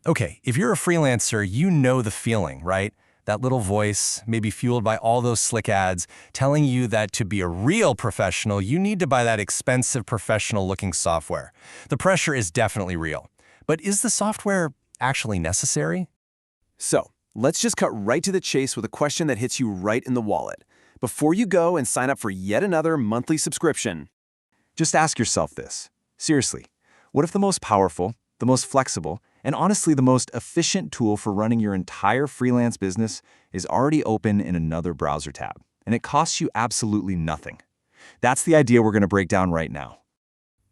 Okay, if you're a freelancer, you know the feeling, right? That little voice, maybe fueled by all those slick ads, telling you that to be a real professional, you need to buy that expensive professional-looking software. The pressure is definitely real. But is the software actually necessary? So, let's just cut right to the chase with a question that hits you right in the wallet. Before you go and sign up for yet another monthly subscription, just ask yourself this. Seriously, what if the most powerful, the most flexible, and honestly the most efficient tool for running your entire freelance business is already open in another browser tab, and it costs you absolutely nothing? That's the idea we're going to break down right now.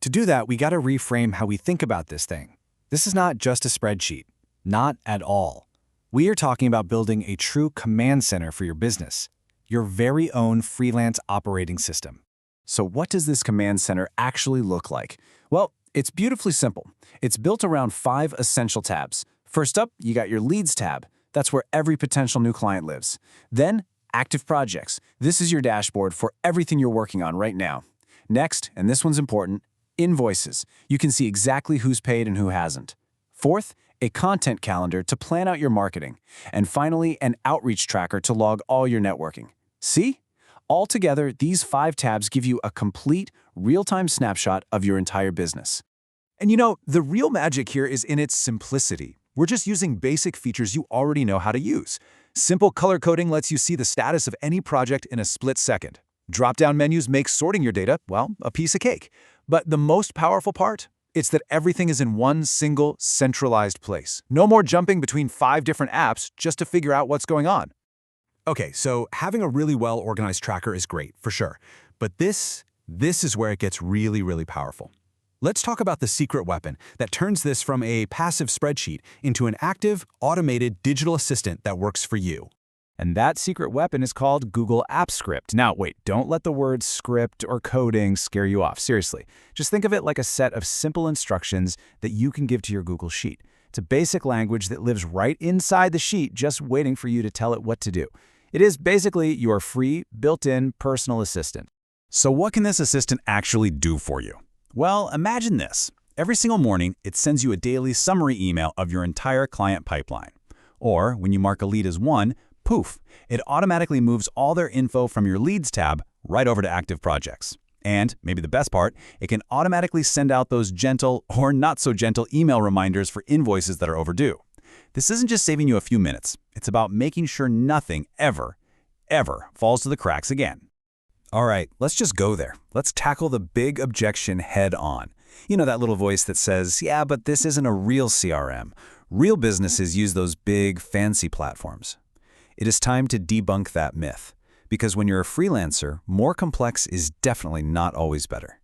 To do that, we got to reframe how we think about this thing. This is not just a spreadsheet. Not at all. We are talking about building a true command center for your business, your very own freelance operating system. So what does this command center actually look like? Well, it's beautifully simple. It's built around 5 essential tabs. First up, you got your Leads tab. That's where every potential new client lives. Then, Active Projects. This is your dashboard for everything you're working on right now. Next, and this one's important, Invoices. You can see exactly who's paid and who hasn't. Fourth, a content calendar to plan out your marketing. And finally, an outreach tracker to log all your networking. See? Altogether, these 5 tabs give you a complete, real-time snapshot of your entire business. And the real magic here is in its simplicity. We're just using basic features you already know how to use. Simple color coding lets you see the status of any project in a split second. Drop-down menus make sorting your data, well, a piece of cake. But the most powerful part? It's that everything is in one single, centralized place. No more jumping between 5 different apps just to figure out what's going on. Okay, so having a really well-organized tracker is great, for sure. But this is where it gets really, really powerful. Let's talk about the secret weapon that turns this from a passive spreadsheet into an active, automated digital assistant that works for you. And that secret weapon is called Google Apps Script. Now, wait, don't let the words script or coding scare you off. Seriously, just think of it like a set of simple instructions that you can give to your Google Sheet. It's a basic language that lives right inside the sheet, just waiting for you to tell it what to do. It is basically your free, built-in personal assistant. So what can this assistant actually do for you? Well, imagine this. Every single morning, it sends you a daily summary email of your entire client pipeline. Or when you mark a lead as one, poof, it automatically moves all their info from your Leads tab right over to Active Projects. And, maybe the best part, it can automatically send out those gentle or not so gentle email reminders for invoices that are overdue. This isn't just saving you a few minutes. It's about making sure nothing ever falls to the cracks again. All right, let's just go there. Let's tackle the big objection head on. You know that little voice that says, yeah, but this isn't a real CRM. Real businesses use those big, fancy platforms. It is time to debunk that myth. Because when you're a freelancer, more complex is definitely not always better.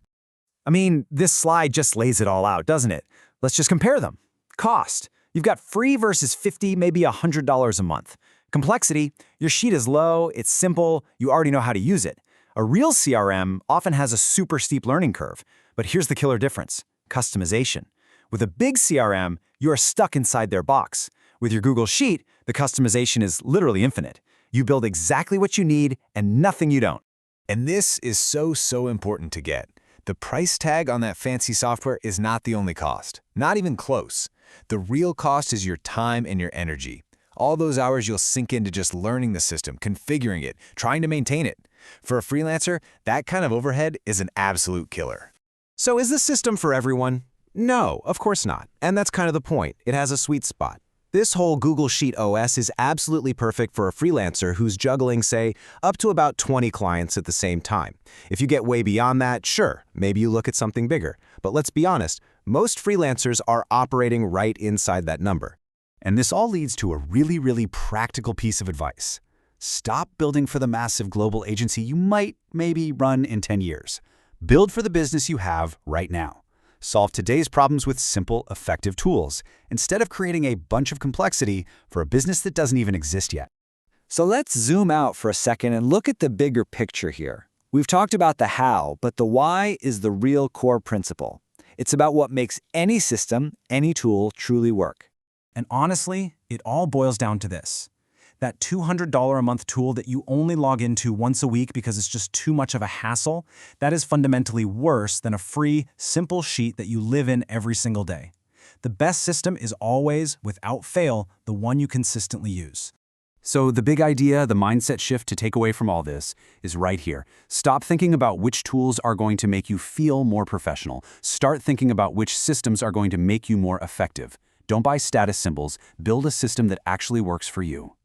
I mean, this slide just lays it all out, doesn't it? Let's just compare them. Cost. You've got free versus $50, maybe $100 a month. Complexity. Your sheet is low, it's simple, you already know how to use it. A real CRM often has a super steep learning curve. But here's the killer difference. Customization. With a big CRM, you are stuck inside their box. With your Google Sheet, the customization is literally infinite. You build exactly what you need and nothing you don't. And this is so important to get. The price tag on that fancy software is not the only cost. Not even close. The real cost is your time and your energy. All those hours you'll sink into just learning the system, configuring it, trying to maintain it. For a freelancer, that kind of overhead is an absolute killer. So is the system for everyone? No, of course not. And that's kind of the point. It has a sweet spot. This whole Google Sheet OS is absolutely perfect for a freelancer who's juggling, say, up to about 20 clients at the same time. If you get way beyond that, sure, maybe you look at something bigger. But let's be honest, most freelancers are operating right inside that number. And this all leads to a really practical piece of advice. Stop building for the massive global agency you might, maybe, run in 10 years. Build for the business you have right now. Solve today's problems with simple, effective tools, instead of creating a bunch of complexity for a business that doesn't even exist yet. So let's zoom out for a second and look at the bigger picture here. We've talked about the how, but the why is the real core principle. It's about what makes any system, any tool, truly work. And honestly, it all boils down to this. That $200 a month tool that you only log into once a week because it's just too much of a hassle, that is fundamentally worse than a free, simple sheet that you live in every single day. The best system is always, without fail, the one you consistently use. So the big idea, the mindset shift to take away from all this, is right here. Stop thinking about which tools are going to make you feel more professional. Start thinking about which systems are going to make you more effective. Don't buy status symbols. Build a system that actually works for you.